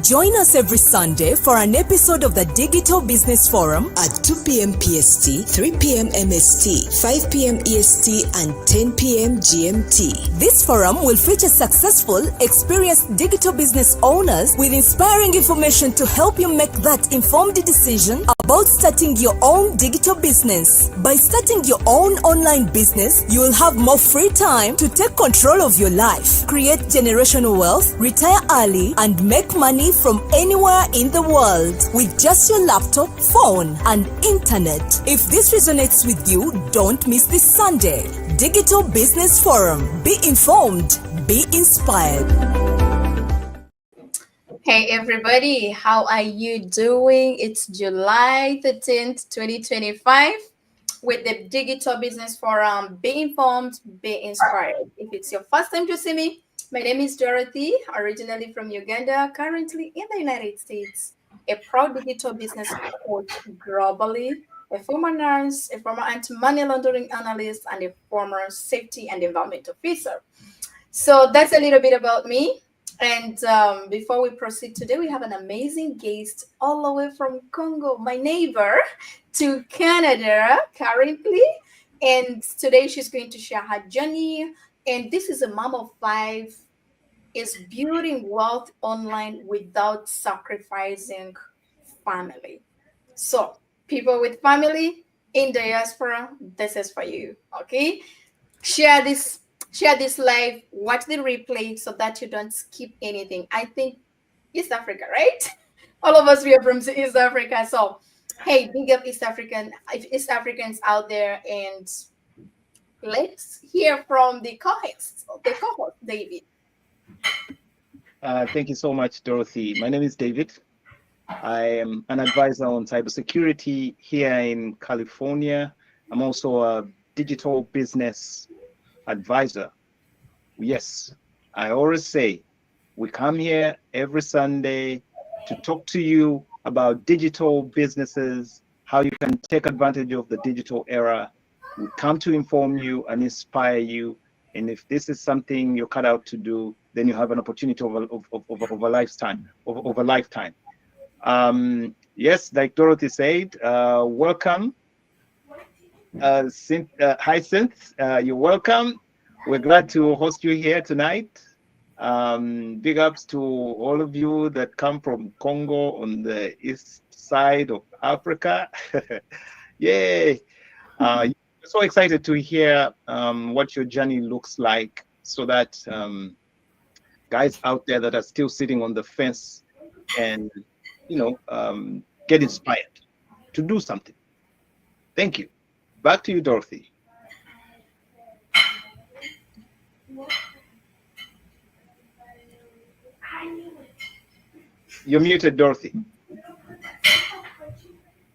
Join us every Sunday for an episode of the Digital Business Forum at 2 p.m. PST, 3 p.m. MST, 5 p.m. EST, and 10 p.m. GMT. This forum will feature successful, experienced digital business owners with inspiring information to help you make that informed decision about starting your own digital business. By starting your own online business, you will have more free time to take control of your life, create generational wealth, retire early, and make money from anywhere in the world with just your laptop, phone, and internet. If this resonates with you, don't miss this Sunday. Digital Business Forum. Be informed, be inspired. Hey everybody, how are you doing? It's July 13th, 2025 with the Digital Business Forum. Be informed, be inspired. If it's your first time to see me, my name is Dorothy, originally from Uganda, currently in the United States, a proud digital business coach globally, a former nurse, a former anti-money laundering analyst, and a former safety and environment officer. So that's a little bit about me. And before we proceed today, we have an amazing guest all the way from Congo, my neighbor to Canada currently. And today she's going to share her journey. And this is a mom of 5, is building wealth online without sacrificing family. So people with family in diaspora, this is for you, okay? Share this live, watch the replay so that you don't skip anything. I think East Africa, right? All of us, we are from East Africa. So, hey, big up East Africans out there, and let's hear from the co-host, David. Thank you so much, Dorothy. My name is David. I am an advisor on cybersecurity here in California. I'm also a digital business advisor. Yes, I always say we come here every Sunday to talk to you about digital businesses, how you can take advantage of the digital era. We come to inform you and inspire you. And if this is something you're cut out to do, then you have an opportunity of a lifetime. Yes, like Dorothy said, welcome. Hyacinthe, you're welcome. We're glad to host you here tonight. Big ups to all of you that come from Congo on the east side of Africa. Yay! So excited to hear what your journey looks like, so that guys out there that are still sitting on the fence and get inspired to do something. Thank you. Back to you, Dorothy. You're muted, Dorothy.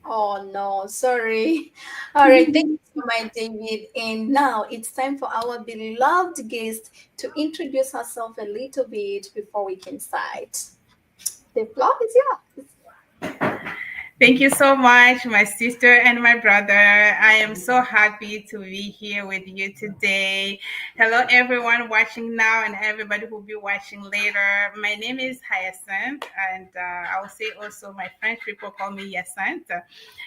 Oh no, sorry. All right, thank you so much, David. And now it's time for our beloved guest to introduce herself a little bit before we can start. The floor is yours. Thank you so much, my sister and my brother. I am so happy to be here with you today. Hello, everyone watching now and everybody who will be watching later. My name is Hyacinthe, and I will say also my French people call me Hyacinthe.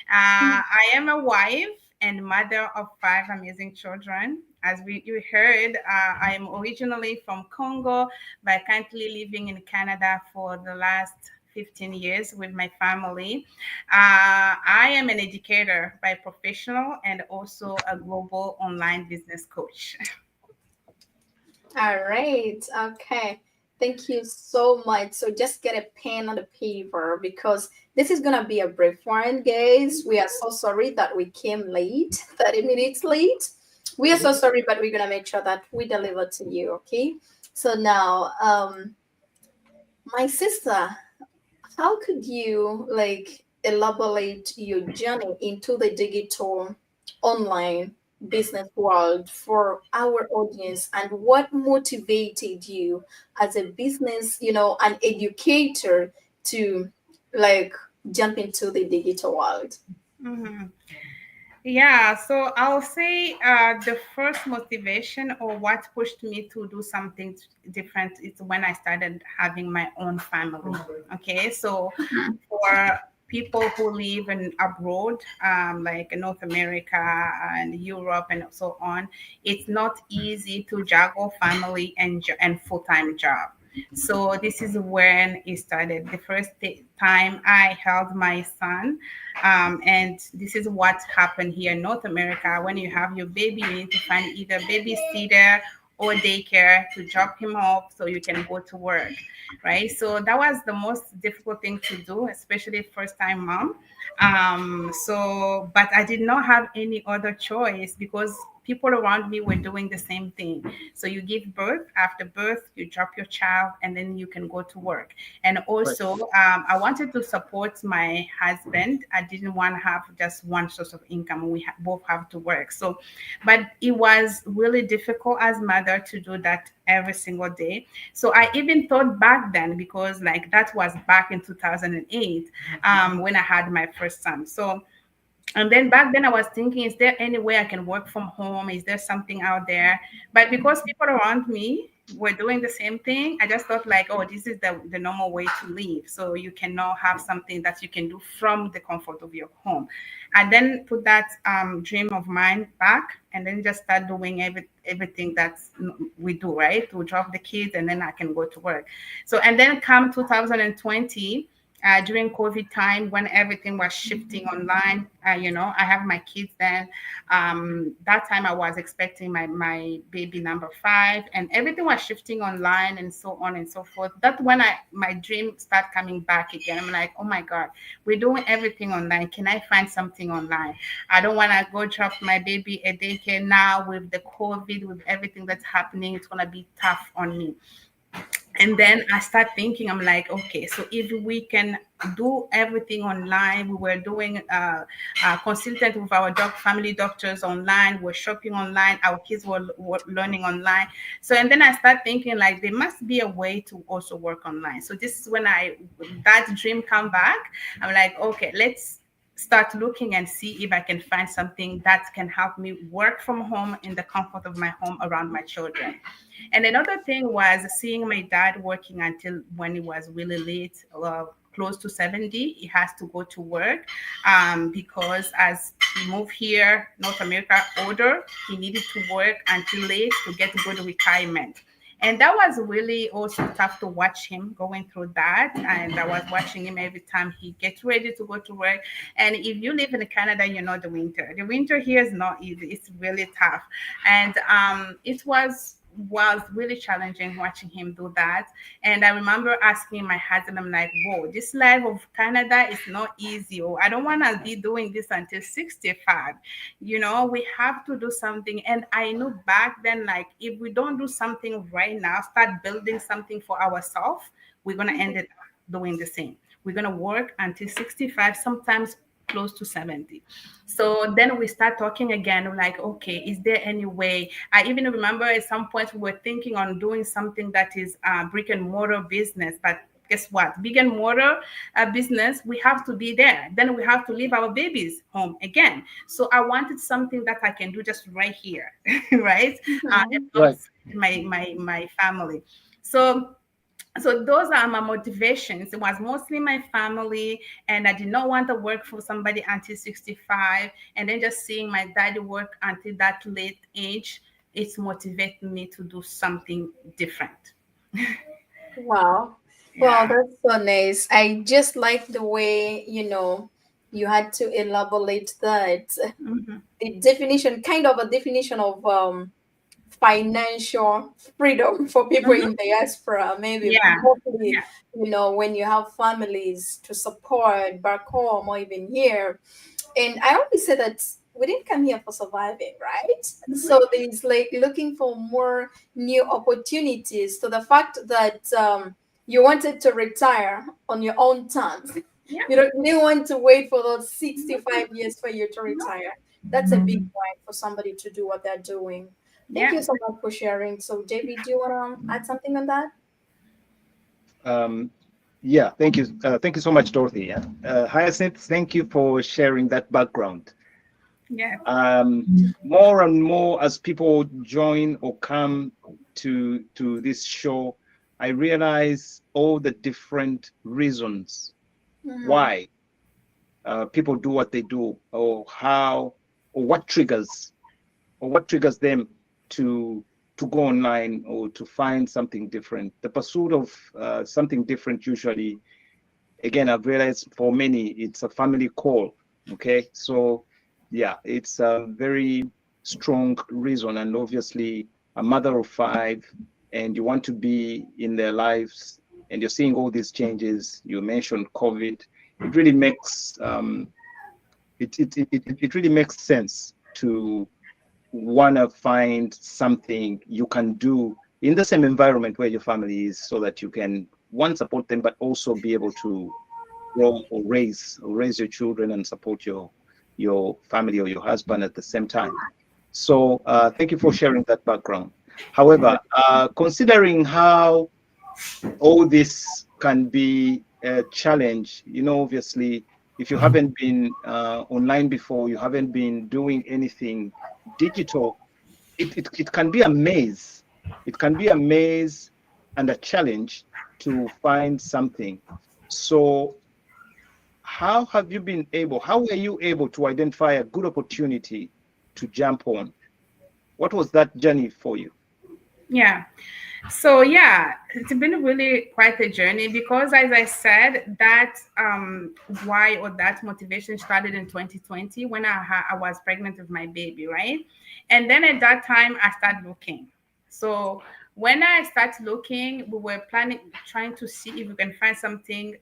I am a wife and mother of 5 amazing children. As you heard, I am originally from Congo, but currently living in Canada for the last 15 years with my family. I am an educator by professional and also a global online business coach. All right. Okay. Thank you so much. So just get a pen on the paper because this is going to be a brief one, guys. We are so sorry that we came late, 30 minutes late. We are so sorry, but we're going to make sure that we deliver to you, okay? So now, my sister, how could you elaborate your journey into the digital online business world for our audience, and what motivated you as a business, an educator to jump into the digital world? Mm-hmm. Yeah, so I'll say the first motivation or what pushed me to do something different is when I started having my own family. Okay, so for people who live in abroad, like in North America and Europe and so on, it's not easy to juggle family and full-time job. So this is when it started. The first time I held my son, and this is what happened here in North America. When you have your baby, you need to find either babysitter or daycare to drop him off so you can go to work, right? So that was the most difficult thing to do, especially first time mom. But I did not have any other choice because people around me were doing the same thing. So you give birth, after birth, you drop your child, and then you can go to work. And Right. also, I wanted to support my husband. I didn't want to have just one source of income. We both have to work. So, but it was really difficult as mother to do that every single day. So I even thought back then, because like that was back in 2008, when I had my first son. So and then back then I was thinking, is there any way I can work from home? Is there something out there? But because people around me were doing the same thing, I just thought like, oh, this is the normal way to live. So you cannot have something that you can do from the comfort of your home. I then put that dream of mine back and then just start doing everything that we do, right? To drop the kids and then I can go to work. So, and then come 2020, during COVID time when everything was shifting online. I have my kids then. That time I was expecting my baby number 5, and everything was shifting online and so on and so forth. That's when my dream start coming back again. I'm like, oh my God, we're doing everything online. Can I find something online? I don't want to go drop my baby at daycare now with the COVID, with everything that's happening. It's gonna be tough on me. And then I start thinking, I'm like, okay, so if we can do everything online, we were doing consultant with our family doctors online, we're shopping online, our kids were learning online. So, and then I start thinking like there must be a way to also work online. So this is when that dream come back. I'm like, okay, let's start looking and see if I can find something that can help me work from home in the comfort of my home around my children. And another thing was seeing my dad working until when he was really late, close to 70. He has to go to work because as he moved here, North America, older, he needed to work until late to get good retirement. And that was really also tough to watch him going through that. And I was watching him every time he gets ready to go to work. And if you live in Canada, you know the winter. The winter here is not easy. It's really tough. And it was really challenging watching him do that. And I remember asking my husband, I'm like, whoa, this life of Canada is not easy. Or I don't want to be doing this until 65. We have to do something. And I knew back then, like, if we don't do something right now, start building something for ourselves, we're going to end up doing the same. We're going to work until 65, sometimes close to 70. So then we start talking again. We're like, okay, is there any way? I even remember at some point we were thinking on doing something that is brick and mortar business, but guess what? Brick and mortar business, we have to be there. Then we have to leave our babies home again. So I wanted something that I can do just right here, right? And Right. my family. So those are my motivations. It was mostly my family, and I did not want to work for somebody until 65. And then just seeing my daddy work until that late age, it's motivating me to do something different. Wow. Well, Yeah. that's so nice. I just like the way, you had to elaborate that. Hmm. The definition, kind of a definition of financial freedom for people Hmm. in diaspora, maybe Yeah. mostly, Yeah. when you have families to support back home or even here. And I always say that we didn't come here for surviving, right? Hmm. So there's like looking for more new opportunities. So the fact that you wanted to retire on your own terms, Yeah. you didn't want to wait for those 65 years for you to Mhm. retire. That's a big point for somebody to do what they're doing. Thank Yeah. you so much for sharing. So, JB, do you want to add something on that? Um, yeah, thank you. Thank you so much, Dorothy. Yeah. Hyacinth, thank you for sharing that background. Yeah. More and more as people join or come to this show, I realize all the different reasons why people do what they do, or how, or what triggers them to go online or to find something different. The pursuit of something different usually, again, I've realized for many, it's a family call. Okay, so yeah, it's a very strong reason, and obviously a mother of five, and you want to be in their lives, and you're seeing all these changes. You mentioned COVID. It really makes it really makes sense to want to find something you can do in the same environment where your family is, so that you can, one, support them, but also be able to grow or raise your children and support your family or your husband at the same time. So thank you for sharing that background. However, considering how all this can be a challenge, obviously, if you haven't been online before, you haven't been doing anything digital, it can be a maze. It can be a maze and a challenge to find something. So how were you able to identify a good opportunity to jump on? What was that journey for you? Yeah. So yeah, it's been really quite a journey because, as I said, that why or that motivation started in 2020 when I was pregnant with my baby, right? And then at that time I started looking. So when I started looking, we were trying to see if we can find something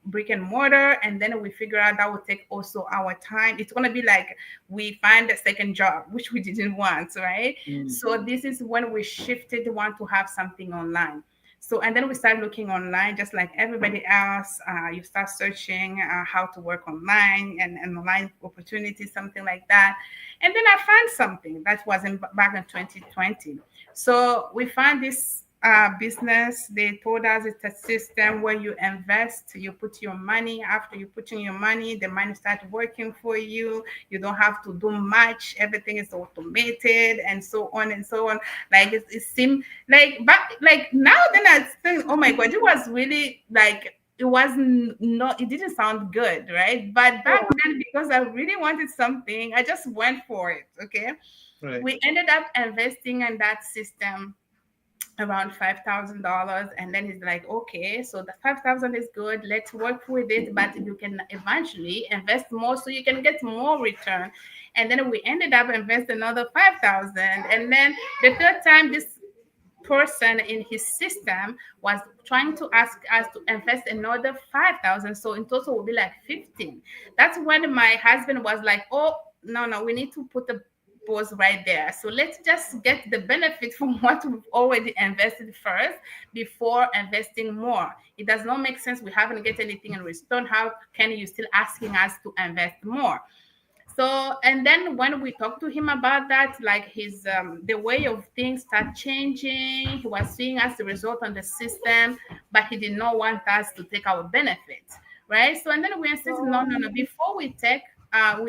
brick and mortar, and then we figure out that would take also our time. It's gonna be like we find a second job, which we didn't want, right? So this is when we shifted, want to have something online. So, and then we started looking online, just like everybody else. You start searching how to work online and online opportunities, something like that. And then I found something that was back in 2020. So we found this business. They told us it's a system where you invest, you put your money. After you put in your money, the money starts working for you. You don't have to do much. Everything is automated and so on and so on. Like it seemed like, but like now then I think, oh my God, it was really like, it wasn't, not, it didn't sound good, right? But back then, because I really wanted something, I just went for it. Okay. Right. We ended up investing in that system around $5,000, and then he's like, okay, so the 5,000 is good, let's work with it, but you can eventually invest more so you can get more return. And then we ended up investing another 5,000, and then the third time this person in his system was trying to ask us to invest another 5,000, so in total will be like 15. That's when my husband was like, oh no, we need to put the pause right there. So let's just get the benefit from what we've already invested first before investing more. It does not make sense. We haven't get anything in return. How can you still asking us to invest more? So, and then when we talked to him about that, like his the way of things start changing. He was seeing us the result on the system, but he did not want us to take our benefits, right? So, and then we insisted, no. Before we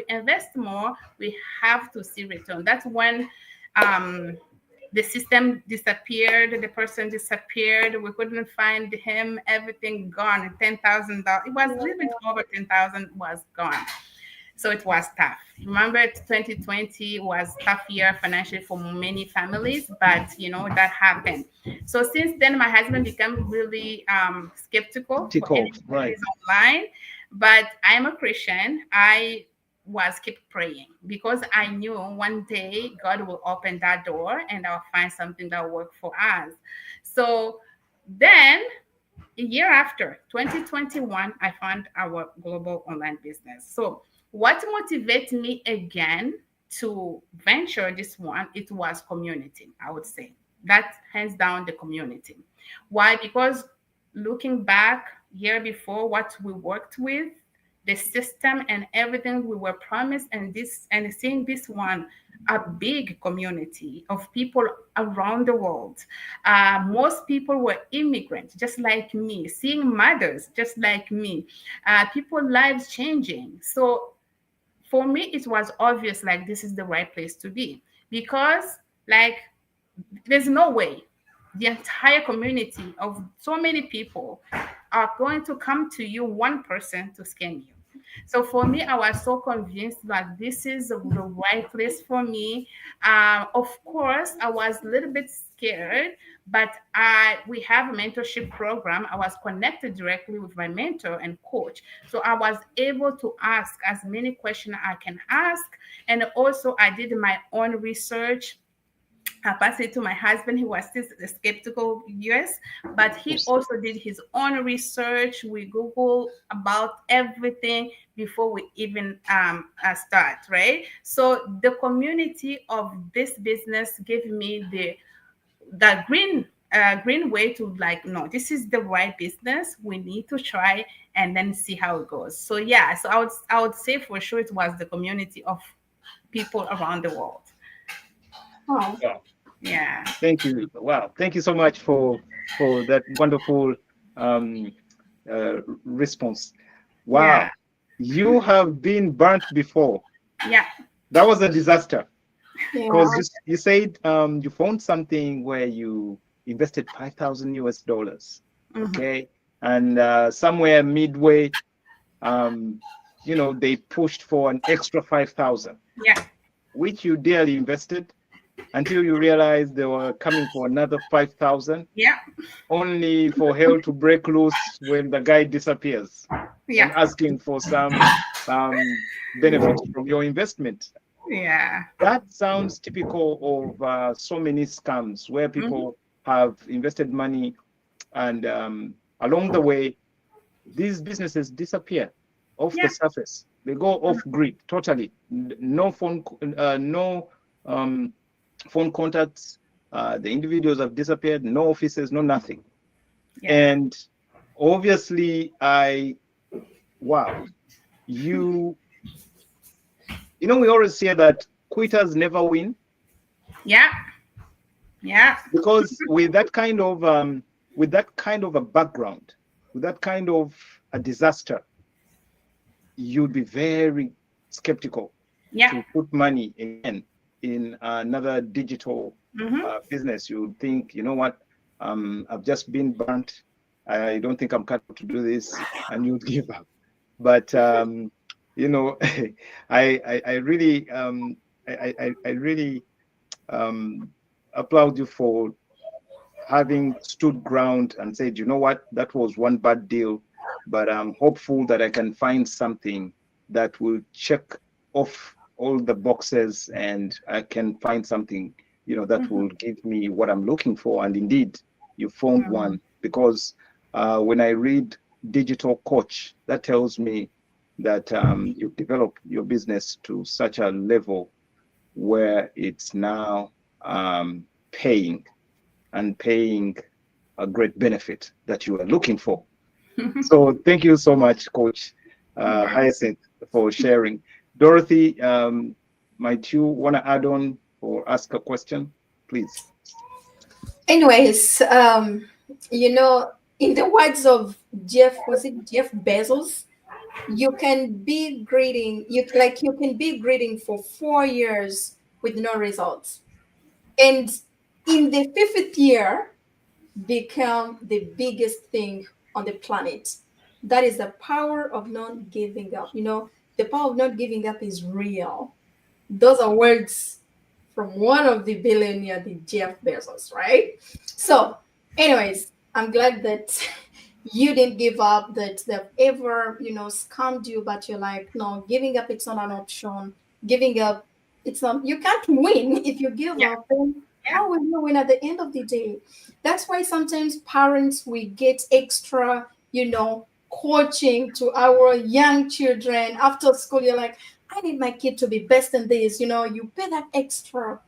invest more, we have to see return. That's when the system disappeared, the person disappeared, we couldn't find him, everything gone. $10,000. It was a little bit over 10,000 was gone. So it was tough. Remember, 2020 was tough year financially for many families, but that happened. So since then, my husband became really skeptical for anything that is online. But I'm a Christian. I was keep praying because I knew one day God will open that door and I'll find something that will work for us. So then a year after 2021, I found our global online business. So what motivated me again to venture this one, it was community, I would say. That hands down the community. Why? Because looking back year before, what we worked with, the system and everything we were promised, and seeing this one, a big community of people around the world. Most people were immigrants, just like me, seeing mothers just like me, people lives changing. So for me, it was obvious, like, this is the right place to be, because, like, there's no way the entire community of so many people are going to come to you, one person, to scam you. So for me, I was so convinced that this is the right place for me. Of course, I was a little bit scared, but we have a mentorship program. I was connected directly with my mentor and coach, so I was able to ask as many questions I can ask, and also I did my own research. I passed it to my husband. He was still skeptical, yes, but he also did his own research. We Google about everything before we even start, right? So the community of this business gave me the green way to, like, no, this is the right business. We need to try and then see how it goes. So yeah, so I would say for sure it was the community of people around the world. Oh, Wow. Yeah. Thank you. Wow. Thank you so much for that wonderful um, response. Yeah. Wow. You have been burnt before. Yeah. That was a disaster yeah. because you said you found something where you invested 5,000 US dollars. Okay. And somewhere midway, um, they pushed for an extra 5,000, Yeah. which you dearly invested until you realized they were coming for another 5,000, Yeah. only for hell to break loose when the guy disappears and Yeah. asking for some benefits from your investment. Yeah. That sounds typical of so many scams where people have invested money and along the way, these businesses disappear off the Yeah. surface. They go off grid totally. No phone, no phone contacts. The individuals have disappeared. No offices, no nothing. Yeah. And obviously, wow, you we always say that quitters never win. Yeah. Yeah. Because with that kind of a background, with that kind of a disaster, you'd be very skeptical Yeah. to put money in another digital business. You would think, you know what, I've just been burnt. I don't think I'm cut to do this, and you'd give up. But I really I really applaud you for having stood ground and said, you know what, that was one bad deal, but I'm hopeful that I can find something that will check off all the boxes and I can find something, that will give me what I'm looking for. And indeed, you found one, because when I read digital coach, that tells me that you've developed your business to such a level where it's now paying a great benefit that you are looking for. So thank you so much, Coach Hyacinthe, for sharing. Dorothy, might you want to add on or ask a question, please? Anyways, in the words of was it Jeff Bezos? You can be greeting for 4 years with no results, and in the fifth year become the biggest thing on the planet. That is the power of not giving up. The power of not giving up is real. Those are words from one of the billionaire, the Jeff Bezos, right? So, anyways, I'm glad that you didn't give up, that they've ever, scammed you, but you're like, no, giving up, it's not an option. Giving up, it's not, you can't win if you give up. Then how will you win at the end of the day? That's why sometimes parents, we get extra, coaching to our young children after school. You're like, I need my kid to be best in this. You pay that extra.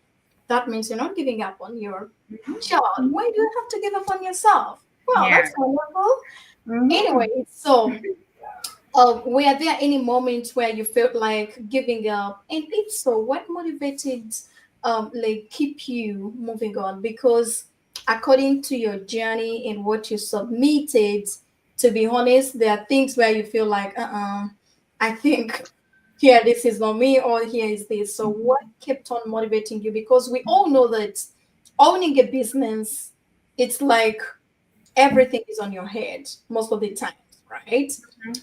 That means you're not giving up on your child. Why do you have to give up on yourself? Well, Yeah. that's wonderful. Anyway, so were there any moments where you felt like giving up? And if so, what motivated keep you moving on? Because according to your journey and what you submitted, to be honest, there are things where you feel like, I think here this is not me, or here is this. So what kept on motivating you? Because we all know that owning a business, it's like everything is on your head most of the time, right?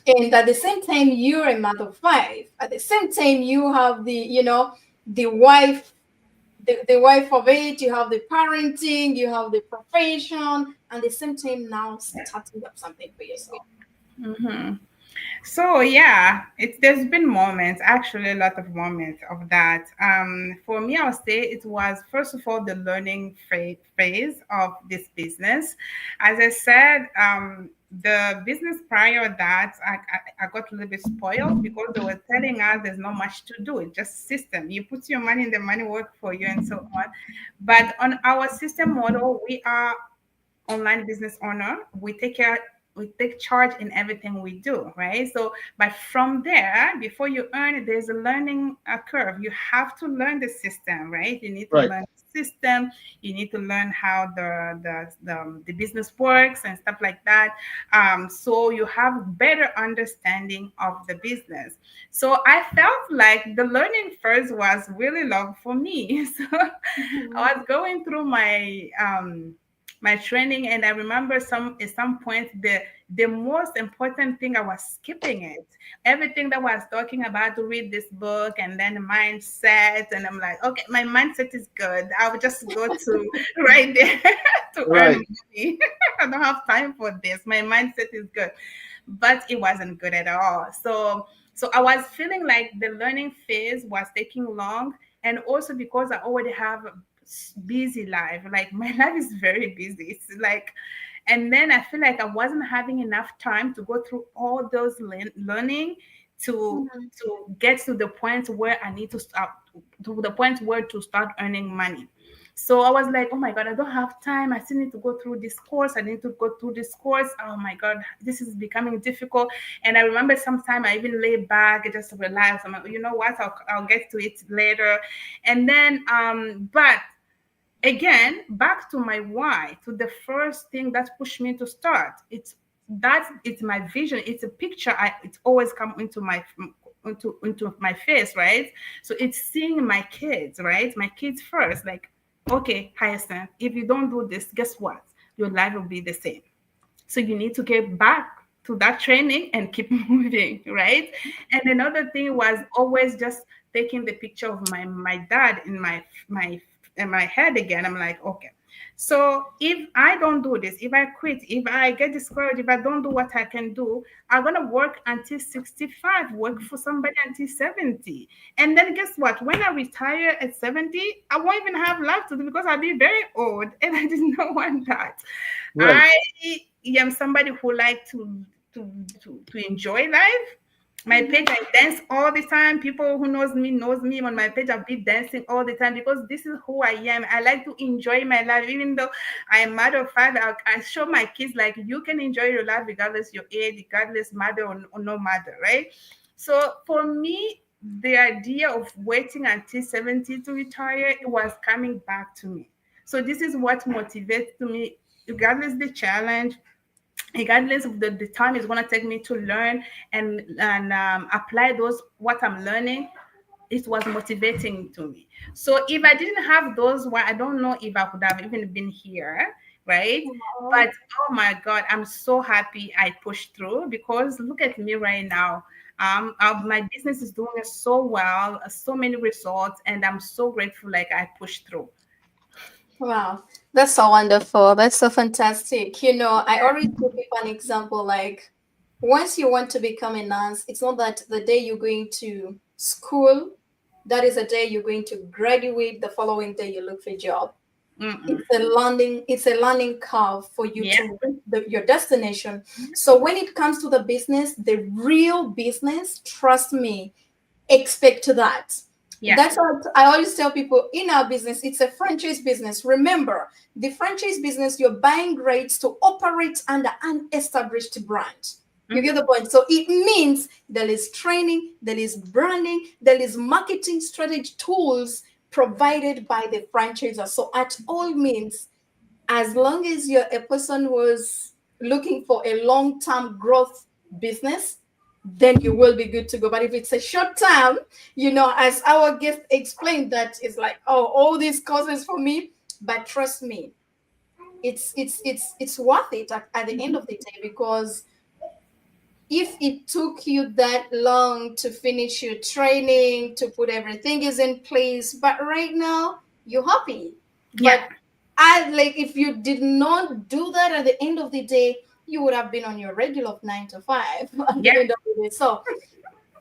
And at the same time, you're a mother of five. At the same time, you have the wife, the wife of it, you have the parenting, you have the profession, and at the same time now starting up something for yourself. Mhm. So yeah, there's been moments, actually a lot of moments of that. For me, I would say it was first of all the learning phase of this business. As I said, the business prior that I got a little bit spoiled because they were telling us there's not much to do. It's just system. You put your money in, the money work for you, and so on. But on our system model, we are online business owner. We take charge in everything we do, right? So but from there, before you earn it, there's a learning curve. You have to learn the system, right? You need to Right. learn the system. You need to learn how the business works and stuff like that. So you have better understanding of the business. So I felt like the learning first was really long for me. So I was going through my training, and I remember at some point the most important thing, I was skipping it. Everything that was talking about, to read this book and then mindset, and I'm like, okay, my mindset is good. I will just go to right there to earn Right. money. I don't have time for this. My mindset is good, but it wasn't good at all. So I was feeling like the learning phase was taking long, and also because I already have busy life. Like my life is very busy. It's like, and then I feel like I wasn't having enough time to go through all those learning to Mhm. get to the point where I need to start, to the point where to start earning money. So I was like, oh my God, I don't have time. I still need to go through this course. I need to go through this course. Oh my God, this is becoming difficult. And I remember sometime I even lay back and just relax. I'm like, you know what, I'll get to it later. And then, but again, back to my why, to the first thing that pushed me to start. It's my vision. It's a picture. It's always come into my face, right? So it's seeing my kids, right? My kids first. Like, okay, Hyacinth, if you don't do this, guess what? Your life will be the same. So you need to get back to that training and keep moving, right? And another thing was always just taking the picture of my dad in my head again. I'm like, okay, so if I don't do this, if I quit, if I get discouraged, if I don't do what I can do, I'm gonna work until 65, work for somebody until 70. And then guess what? When I retire at 70, I won't even have life to do because I'll be very old. And I did not want that. Right. I am somebody who like to enjoy life. My page, I dance all the time. People who knows me on my page. I'll be dancing all the time because this is who I am. I like to enjoy my life, even though I'm mother of five. I show my kids like you can enjoy your life regardless your age, regardless mother or no mother, right? So for me, the idea of waiting until 70 to retire, it was coming back to me. So this is what motivates me, regardless the challenge, regardless of the time it's going to take me to learn and apply those what I'm learning. It was motivating to me. So if I didn't have those, well, I don't know if I would have even been here, right? Wow. But oh my God, I'm so happy I pushed through, because look at me right now. My business is doing so well, so many results, and I'm so grateful like I pushed through. Wow, that's so wonderful. That's so fantastic. I always give people an example like once you want to become a nurse, it's not that the day you're going to school, that is the day you're going to graduate, the following day you look for a job. Mm-mm. It's a learning curve for you Yeah. to reach your destination. So when it comes to the business, the real business, trust me, expect that. Yeah. That's what I always tell people in our business. It's a franchise business. Remember, the franchise business, you're buying rates to operate under an established brand. You get Mhm. the point. So it means there is training, there is branding, there is marketing strategy tools provided by the franchisor. So at all means, as long as you're a person who's looking for a long-term growth business, then you will be good to go. But if it's a short term, as our guest explained, that it's like, oh, all these courses for me, but trust me, it's worth it at the end of the day, because if it took you that long to finish your training, to put everything is in place, but right now you're happy. Yeah. But if you did not do that at the end of the day, you would have been on your regular 9 to 5 at the Yeah. end of the day. So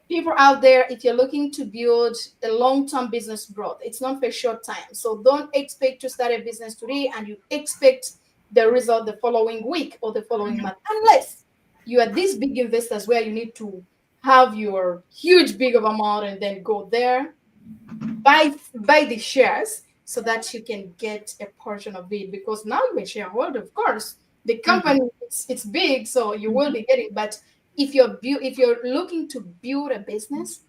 people out there, if you're looking to build a long-term business growth, it's not for a short time. So don't expect to start a business today and you expect the result the following week or the following month, unless you are these big investors where you need to have your huge big of amount and then go there, buy the shares so that you can get a portion of it, because now you're a shareholder, of course the company, it's big, so you will be getting. But if you're looking to build a business,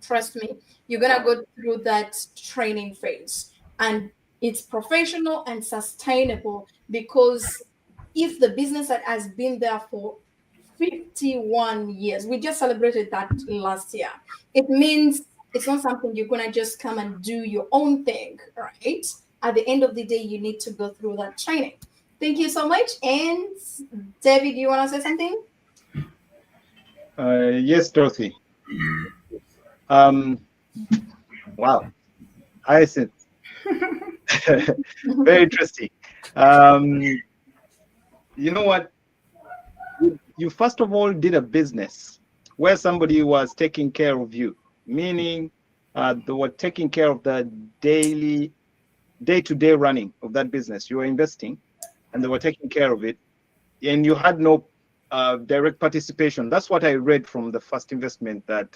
trust me, you're gonna go through that training phase, and it's professional and sustainable, because if the business that has been there for 51 years, we just celebrated that last year, it means it's not something you're gonna just come and do your own thing, right? At the end of the day, you need to go through that training. Thank you so much. And David, do you want to say something? Yes, Dorothy. Wow, Hyacinthe. Very interesting. You know what? You first of all did a business where somebody was taking care of you, meaning they were taking care of the day-to-day running of that business. You were investing, and they were taking care of it, and you had no direct participation. That's what I read from the first investment that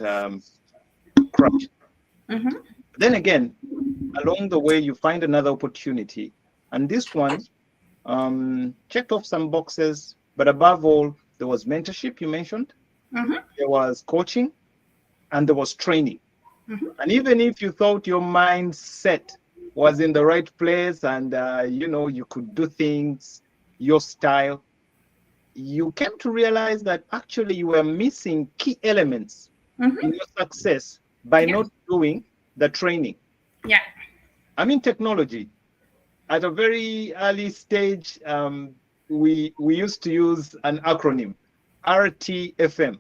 crashed. Then again, along the way, you find another opportunity, and this one checked off some boxes, but above all, there was mentorship, you mentioned, there was coaching, and there was training. And even if you thought your mindset was in the right place and you could do things your style, you came to realize that actually you were missing key elements in your success by not doing the training. Yeah. I mean, technology. At a very early stage, we used to use an acronym, RTFM.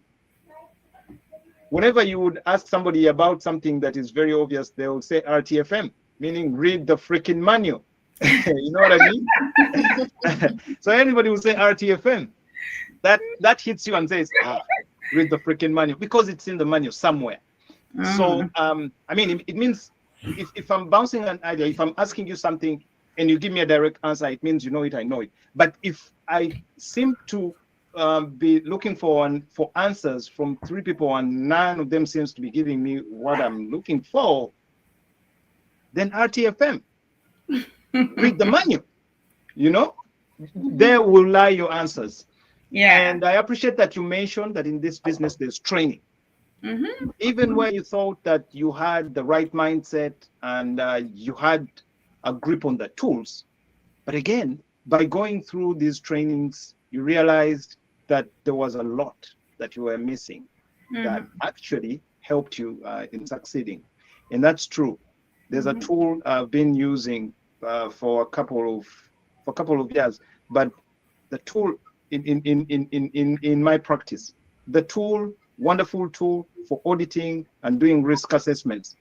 Whenever you would ask somebody about something that is very obvious, they will say RTFM, meaning read the freaking manual. You know what I mean? So anybody will say RTFM. That hits you and says, read the freaking manual, because it's in the manual somewhere. So, I mean, it means if I'm bouncing an idea, if I'm asking you something and you give me a direct answer, it means you know it, I know it. But if I seem to be looking for answers from 3 people and none of them seems to be giving me what I'm looking for, then RTFM, read the manual, there will lie your answers. Yeah. And I appreciate that you mentioned that in this business, there's training. Even where you thought that you had the right mindset and you had a grip on the tools. But again, by going through these trainings, you realized that there was a lot that you were missing that actually helped you in succeeding. And that's true. There's a tool I've been using for a couple of years, but the tool in my practice, the tool, wonderful tool for auditing and doing risk assessments,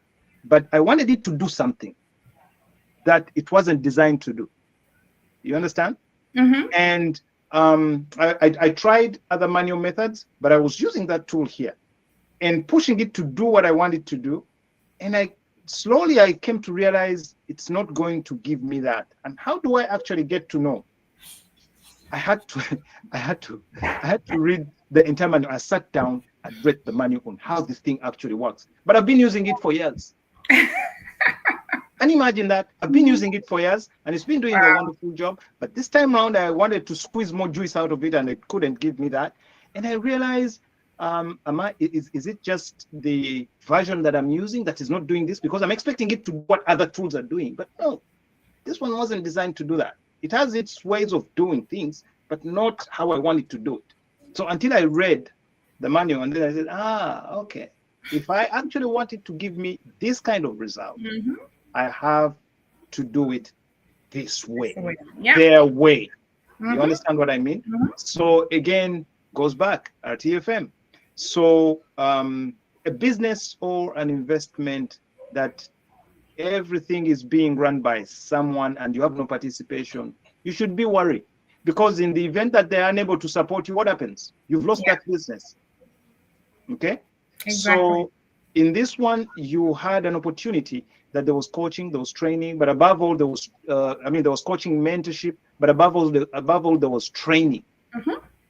but I wanted it to do something that it wasn't designed to do. You understand? And I tried other manual methods, but I was using that tool here and pushing it to do what I wanted to do. And I came to realize it's not going to give me that. And how do I actually get to know? I had to read the entire manual. I sat down and read the manual on how this thing actually works. But I've been using it for years. Can you imagine that? I've been using it for years and it's been doing a wonderful job. But this time around, I wanted to squeeze more juice out of it and it couldn't give me that. And I realized, is it just the version that I'm using that is not doing this? Because I'm expecting it to do what other tools are doing. But no, this one wasn't designed to do that. It has its ways of doing things, but not how I want it to do it. So until I read the manual, and then I said, okay. If I actually want it to give me this kind of result, I have to do it this way, their way. You understand what I mean? So again, goes back RTFM. So a business or an investment that everything is being run by someone and you have no participation, you should be worried, because in the event that they are unable to support you, what happens? You've lost that business. Okay. Exactly. So in this one, you had an opportunity that there was coaching, there was training, but above all, there was there was coaching, mentorship, but above all, there was training.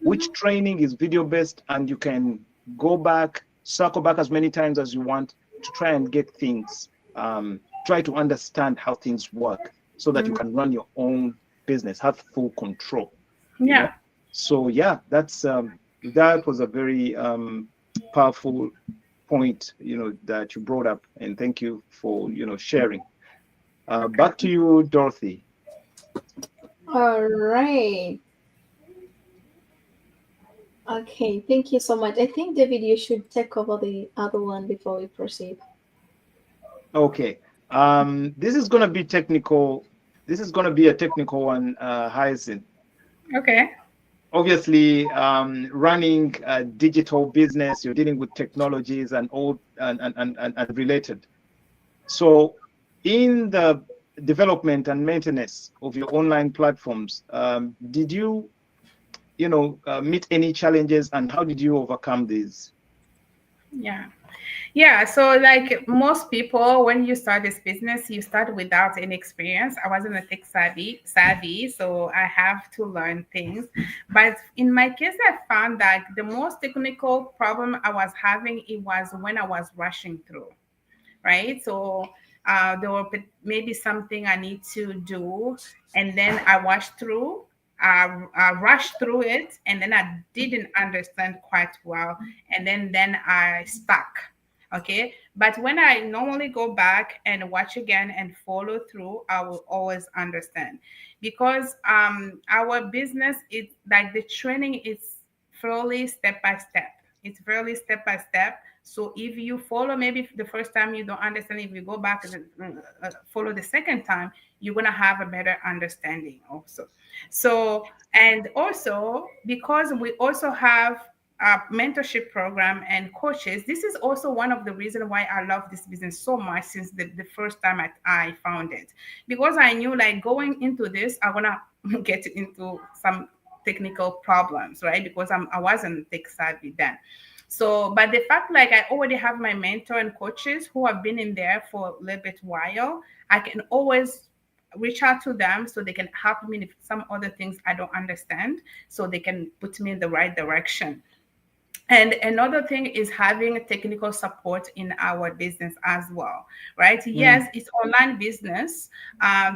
Which training is video based, and you can go back, circle back as many times as you want to try and get things, try to understand how things work, so that you can run your own business, have full control. You know? So yeah, that's that was a very powerful point, that you brought up, and thank you for sharing. Back to you, Dorothy. All right. Okay, thank you so much. I think, David, you should take over the other one before we proceed. Okay. This is going to be technical. This is going to be a technical one, Hyacinthe. Okay. Obviously, running a digital business, you're dealing with technologies and all and related. So in the development and maintenance of your online platforms, did you meet any challenges, and how did you overcome these? Yeah, so like most people, when you start this business, you start without any experience. I wasn't a tech savvy, so I have to learn things. But in my case, I found that the most technical problem I was having, it was when I was rushing through, right? So there were maybe something I need to do, and then I rushed through. I rushed through it, and then I didn't understand quite well, and then I stuck. Okay, but when I normally go back and watch again and follow through, I will always understand, because our business is like the training is fairly step by step. It's fairly step by step. So if you follow, maybe the first time you don't understand, if you go back and follow the second time, you're gonna have a better understanding also. So, and also because we also have a mentorship program and coaches, this is also one of the reasons why I love this business so much since the first time I found it, because I knew like going into this, I want to get into some technical problems, right? Because I wasn't tech savvy then. So, but the fact like I already have my mentor and coaches who have been in there for a little bit while, I can always reach out to them so they can help me with some other things I don't understand, so they can put me in the right direction. And another thing is having technical support in our business as well, right? Yes, it's online business.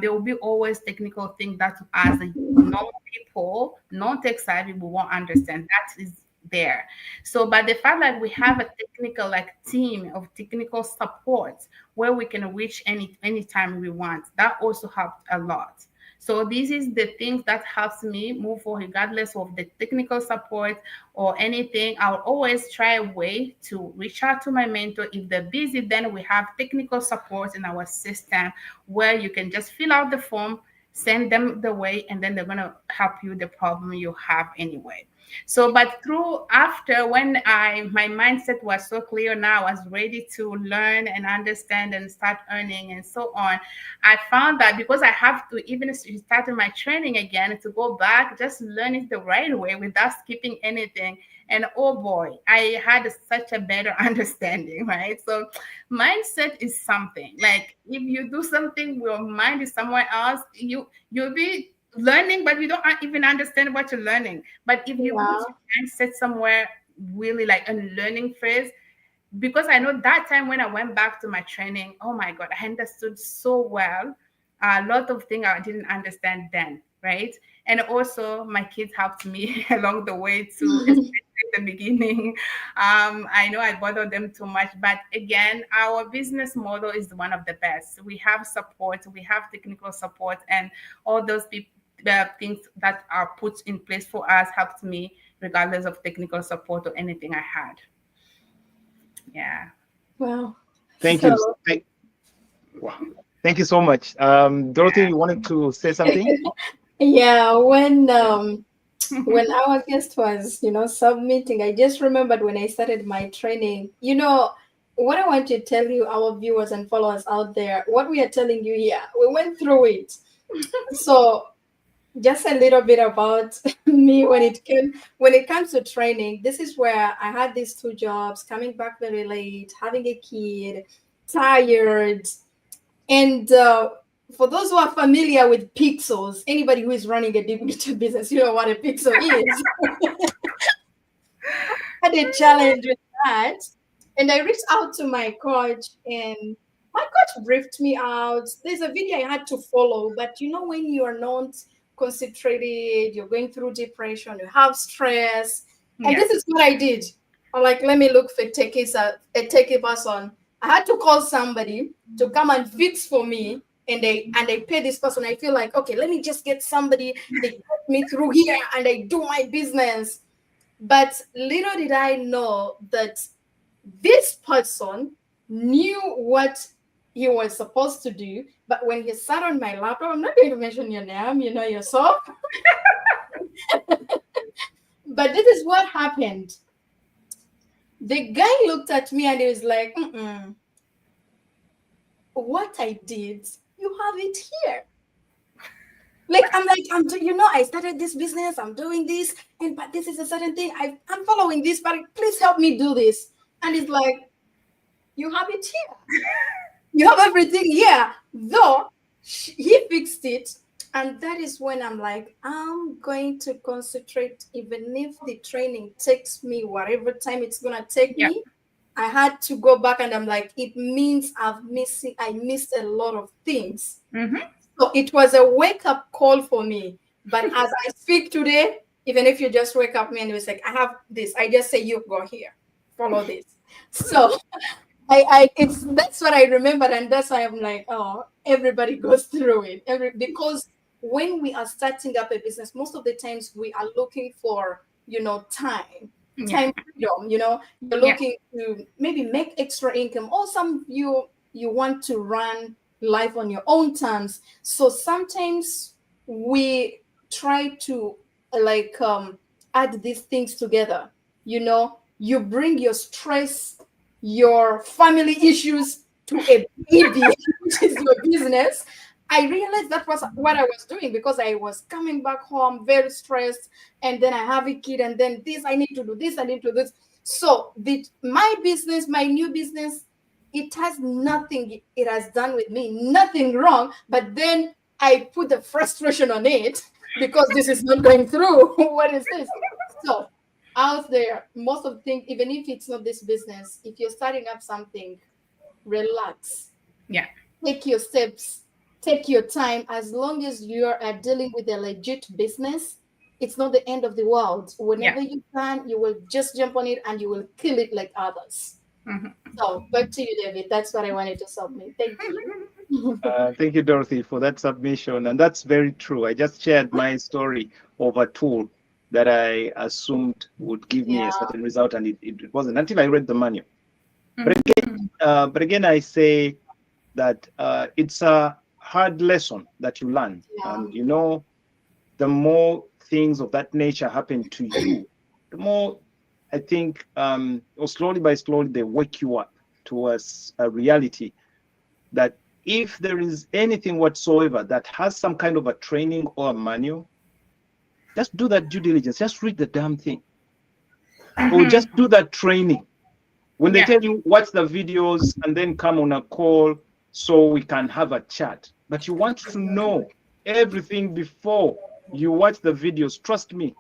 There will be always technical things that as normal people, non-tech savvy, we won't understand. That is there. So, but the fact that we have a technical team of technical support where we can reach anytime we want, that also helped a lot. So this is the things that helps me move forward, regardless of the technical support or anything. I'll always try a way to reach out to my mentor. If they're busy, then we have technical support in our system where you can just fill out the form, send them the way, and then they're going to help you the problem you have anyway. So, but through after when my mindset was so clear, now I was ready to learn and understand and start earning and so on. I found that because I have to even start my training again to go back, just learn it the right way without skipping anything. And oh boy, I had such a better understanding, right? So mindset is something. Like if you do something, your mind is somewhere else, you'll be learning, but you don't even understand what you're learning. But if you put your mindset somewhere really like a learning phase, because I know that time when I went back to my training, oh my God, I understood so well a lot of things I didn't understand then, right? And also my kids helped me along the way too, especially in the beginning. I know I bothered them too much, but again, our business model is one of the best. We have support, we have technical support, and all those people, the things that are put in place for us helped me regardless of technical support or anything I had. Yeah. Wow. Thank So, you. Wow. Thank you so much. Dorothy, you wanted to say something? yeah, when our guest was, submitting, I just remembered when I started my training. What I want to tell you, our viewers and followers out there, what we are telling you here, we went through it. So just a little bit about me when it comes to training. This is where I had these two jobs, coming back very late, having a kid, tired, and for those who are familiar with pixels, anybody who is running a digital business, you know what a pixel is. I had a challenge with that, and I reached out to my coach, and my coach briefed me out. There's a video I had to follow, but when you are not concentrated, you're going through depression, you have stress, and this is what I did. I'm like, let me look for a techie person. I had to call somebody to come and fix for me, and they pay this person. I feel like, okay, let me just get somebody. They get me through here, and I do my business. But little did I know that this person knew what he was supposed to do. But when he sat on my laptop, I'm not going to mention your name, you know yourself. But this is what happened. The guy looked at me and he was like, what I did, you have it here. I started this business, I'm doing this, but this is a certain thing. I'm following this, but please help me do this. And it's like, you have it here. You have everything here. Though he fixed it. And that is when I'm like, I'm going to concentrate, even if the training takes me whatever time it's going to take me. I had to go back and I'm like, it means I missed a lot of things. Mm-hmm. So it was a wake-up call for me. But as I speak today, even if you just wake up me and you say, I have this, I just say, you go here, follow this. So that's what I remember, and that's why I'm like, oh, everybody goes through it. Because when we are starting up a business, most of the times we are looking for, time freedom. You're looking to maybe make extra income, or you want to run life on your own terms. So sometimes we try to add these things together. You bring your stress, your family issues to a baby, which is your business. I realized that was what I was doing, because I was coming back home very stressed, and then I have a kid, and then I need to do this, I need to do this. So my business, my new business, it has nothing it has done with me, nothing wrong, but then I put the frustration on it because this is not going through. What is this? So out there, most of the things, even if it's not this business, if you're starting up something, relax. Yeah. Take your steps, take your time. As long as you are dealing with a legit business, it's not the end of the world. Whenever you can, you will just jump on it and you will kill it like others. Mm-hmm. So back to you, David. That's what I wanted to submit. Thank you. Thank you, Dorothy, for that submission. And that's very true. I just shared my story of a tool that I assumed would give me a certain result, and it wasn't until I read the manual. Mm-hmm. But again, I say that it's a hard lesson that you learn. And the more things of that nature happen to you, the more I think, or slowly by slowly, they wake you up towards a reality that if there is anything whatsoever that has some kind of a training or a manual, just do that due diligence. Just read the damn thing. Or just do that training. When they tell you, watch the videos and then come on a call so we can have a chat. But you want to know everything before you watch the videos. Trust me.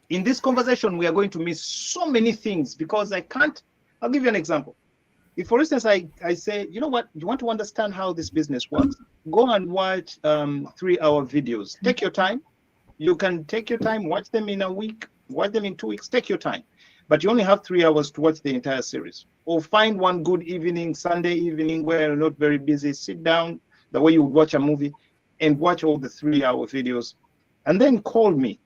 In this conversation, we are going to miss so many things because I'll give you an example. If, for instance, I say, you know what, you want to understand how this business works, go and watch 3-hour videos. Take your time. You can take your time, watch them in a week, watch them in 2 weeks, take your time. But you only have 3 hours to watch the entire series. Or find one good evening, Sunday evening, where you're not very busy, sit down the way you would watch a movie and watch all the 3-hour videos. And then call me.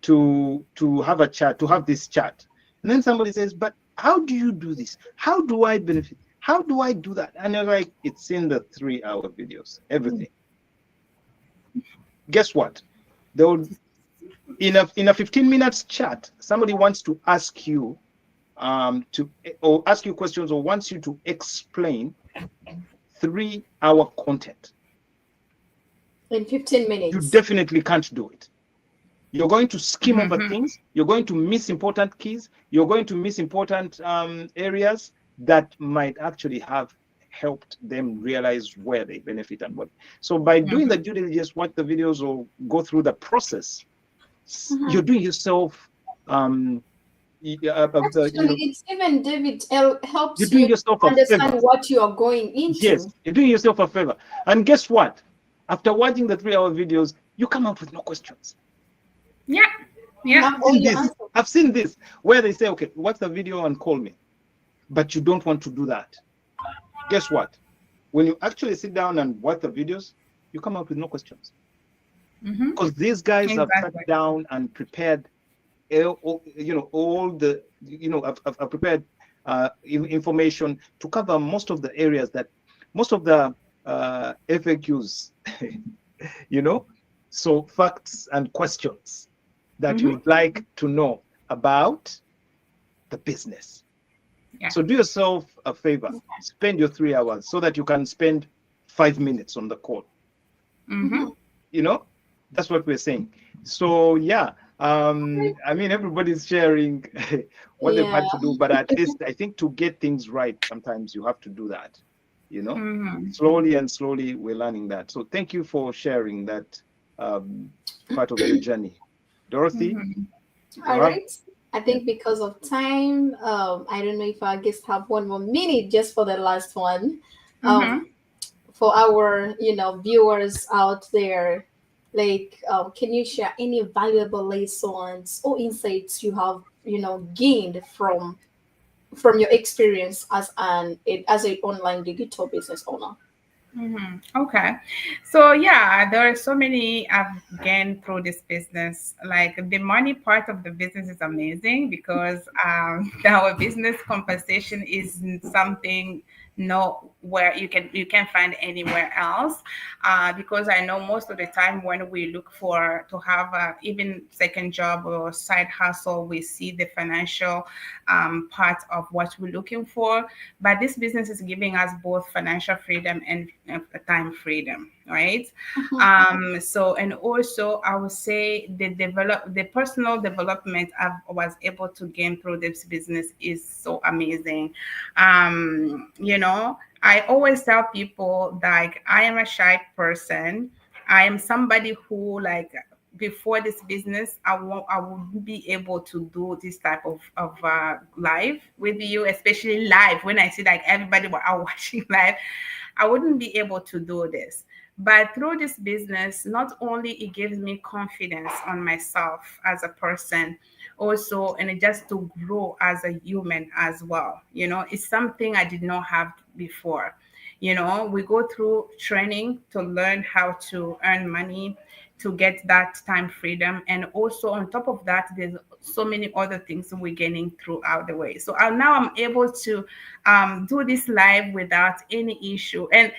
to have a chat, to have this chat. And then somebody says, but how do you do this? How do I benefit? How do I do that? And you're like, it's in the 3-hour videos, everything. Guess what? They'll in a 15 minutes chat, somebody wants to ask you or ask you questions or wants you to explain 3-hour content. In 15 minutes. You definitely can't do it. You're going to skim over things. You're going to miss important keys. You're going to miss important areas that might actually have helped them realize where they benefit and what. So by doing the due diligence, watch the videos or go through the process, you're doing yourself it's even David helps you're doing yourself understand what you are going into. Yes, you're doing yourself a favor. And guess what? After watching the 3-hour videos, you come out with no questions. Yeah. I've seen this where they say, okay, watch the video and call me. But you don't want to do that. Guess what? When you actually sit down and watch the videos, you come out with no questions. Because these guys have sat down and prepared all the I've prepared information to cover most of the areas that most of the FAQs, so facts and questions that you'd like to know about the business. Yeah. So do yourself a favor, spend your 3 hours so that you can spend 5 minutes on the call. That's what we're saying. So yeah, I mean, everybody's sharing what they've had to do, but at least I think to get things right, sometimes you have to do that. Slowly and slowly we're learning that. So thank you for sharing that part of your journey, Dorothy. All right. I think because of time, I don't know if our guests have one more minute just for the last one. For our viewers out there, like can you share any valuable lessons or insights you have gained from your experience as an online digital business owner? Okay. So yeah, there are so many I've gained through this business. Like the money part of the business is amazing because our business compensation is something where you can find anywhere else. Because I know most of the time when we look to have even second job or side hustle, we see the financial part of what we're looking for. But this business is giving us both financial freedom and time freedom, right? So, and also I would say the personal development I was able to gain through this business is so amazing. I always tell people that I am a shy person. I am somebody who before this business, I wouldn't be able to do this type of live with you, especially live. When I see everybody are watching live, I wouldn't be able to do this. But through this business, not only it gives me confidence on myself as a person, also, and just to grow as a human as well. It's something I did not have before. We go through training to learn how to earn money, to get that time freedom. And also on top of that, there's so many other things we're getting throughout the way. So now I'm able to do this live without any issue. And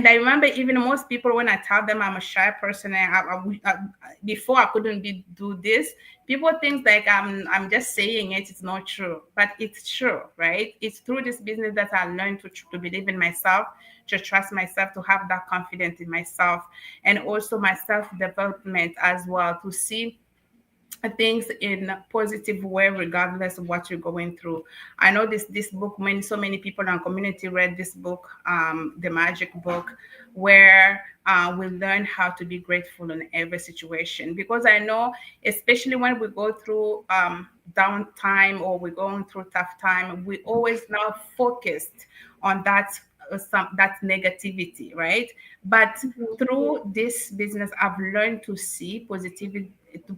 I remember even most people, when I tell them I'm a shy person, and before I couldn't do this, people think I'm just saying it. It's not true, but it's true, right? It's through this business that I learned to believe in myself, to trust myself, to have that confidence in myself, and also my self-development as well, to see things in a positive way regardless of what you're going through. I know this book, so many people in our community read this book, The Magic Book, where we learn how to be grateful in every situation. Because I know, especially when we go through downtime or we're going through tough time, we always now focused on that negativity, right? But through this business, I've learned to see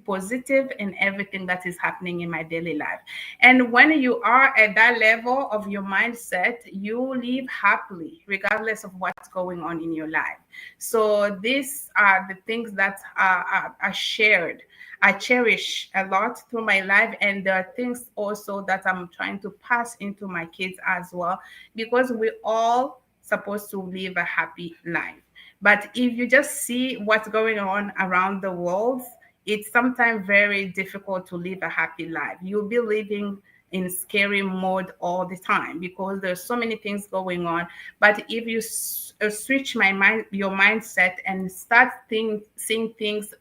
positive in everything that is happening in my daily life. And when you are at that level of your mindset, you live happily regardless of what's going on in your life. So these are the things that are shared I cherish a lot through my life, and there are things also that I'm trying to pass into my kids as well, because we all supposed to live a happy life. But if you just see what's going on around the world, it's sometimes very difficult to live a happy life. You'll be living in scary mode all the time because there's so many things going on. But if you switch your mindset and start seeing things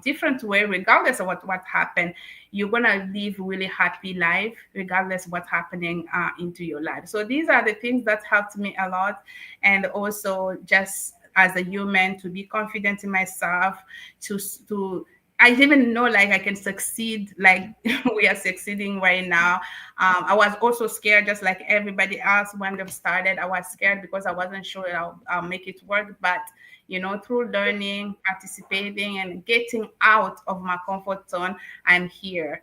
different way, regardless of what happened, you're gonna live really happy life regardless of what's happening into your life. So these are the things that helped me a lot, and also just as a human to be confident in myself, to I didn't know like I can succeed like we are succeeding right now. I was also scared, just like everybody else when they started. I was scared because I wasn't sure I'll make it work. But through learning, participating, and getting out of my comfort zone, I'm here,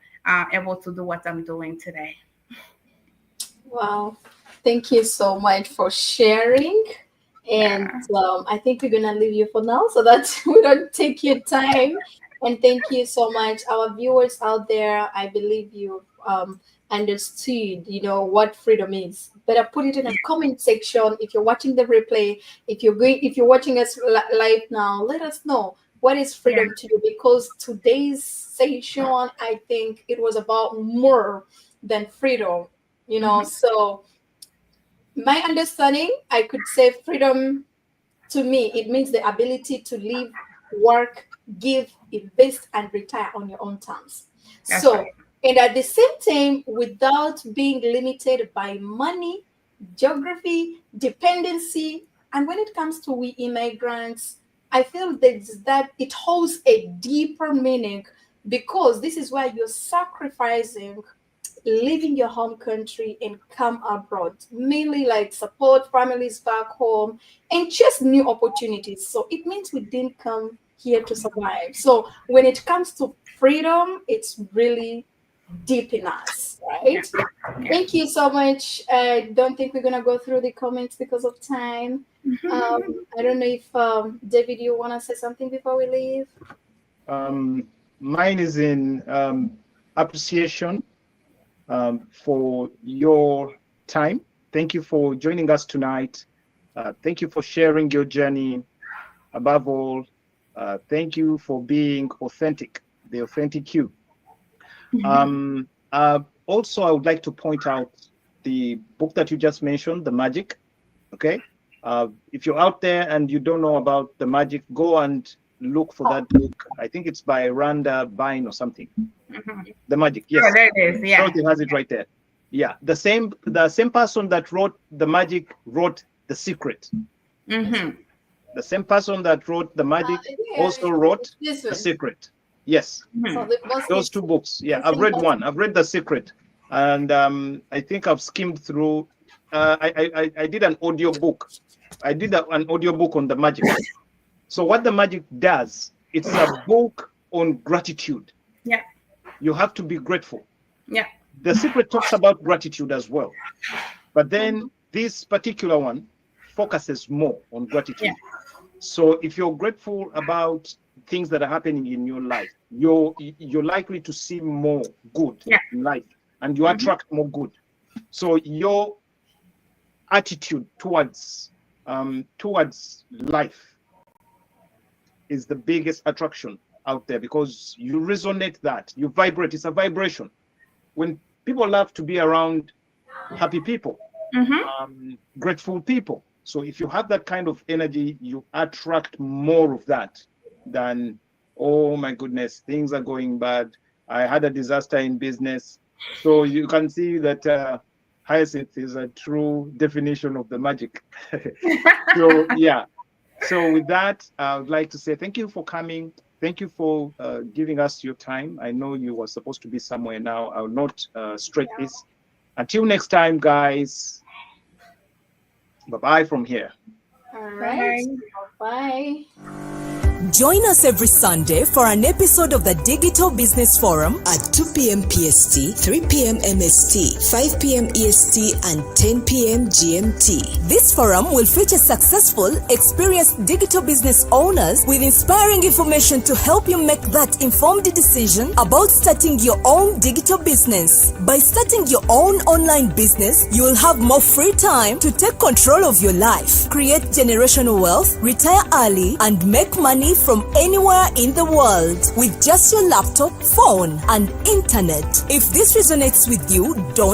able to do what I'm doing today. Wow. Thank you so much for sharing. And I think we're going to leave you for now so that we don't take your time. And thank you so much. Our viewers out there, I believe you understood, what freedom is. Better put it in a comment section. If you're watching the replay, if you're watching us live now, let us know what is freedom to you, because today's session, I think it was about more than freedom. So my understanding, I could say freedom to me, it means the ability to live, work, give, invest, and retire on your own terms. And at the same time, without being limited by money, geography, dependency. And when it comes to we immigrants, I feel that it holds a deeper meaning, because this is where you're sacrificing leaving your home country and come abroad, mainly like support families back home and just new opportunities. So it means we didn't come here to survive. So when it comes to freedom, it's really deep in us, right? Thank you so much. I don't think we're gonna go through the comments because of time. I don't know if David, you want to say something before we leave? Mine is in appreciation for your time. Thank you for joining us tonight. Thank you for sharing your journey. Above all, thank you for being authentic, the authentic you. Also, I would like to point out the book that you just mentioned, The Magic. Okay. If you're out there and you don't know about The Magic, go and look for that book. I think it's by Rhonda Byrne or something. The Magic, yes. Oh, there it is. Yeah. Dorothy has it right there. Yeah, the same person that wrote The Magic wrote The Secret. The same person that wrote The Magic also wrote The Secret. Yes. So those two books. Yeah, I've read one. I've read The Secret, and I think I've skimmed through. I did an audio book. I did an audio book on The Magic. So what The Magic does, it's a book on gratitude. Yeah. You have to be grateful. Yeah. The Secret talks about gratitude as well. But then this particular one focuses more on gratitude. Yeah. So if you're grateful about things that are happening in your life, you're likely to see more good in life, and you attract more good. So your attitude towards life is the biggest attraction out there, because you resonate that, you vibrate. It's a vibration. When people love to be around happy people, grateful people. So if you have that kind of energy, you attract more of that than, oh my goodness, things are going bad, I had a disaster in business. So you can see that Hyacinthe is a true definition of The Magic. So yeah. So with that, I would like to say thank you for coming. Thank you for giving us your time. I know you were supposed to be somewhere now. I will not stretch this. Until next time, guys. Bye-bye from here. All right. Bye. Join us every Sunday for an episode of the Digital Business Forum at 2 p.m. PST, 3 p.m. MST, 5 p.m. EST, and 10 p.m. GMT. This forum will feature successful, experienced digital business owners with inspiring information to help you make that informed decision about starting your own digital business. By starting your own online business, you will have more free time to take control of your life, create generational wealth, retire early, and make money from anywhere in the world with just your laptop, phone, and internet. If this resonates with you, don't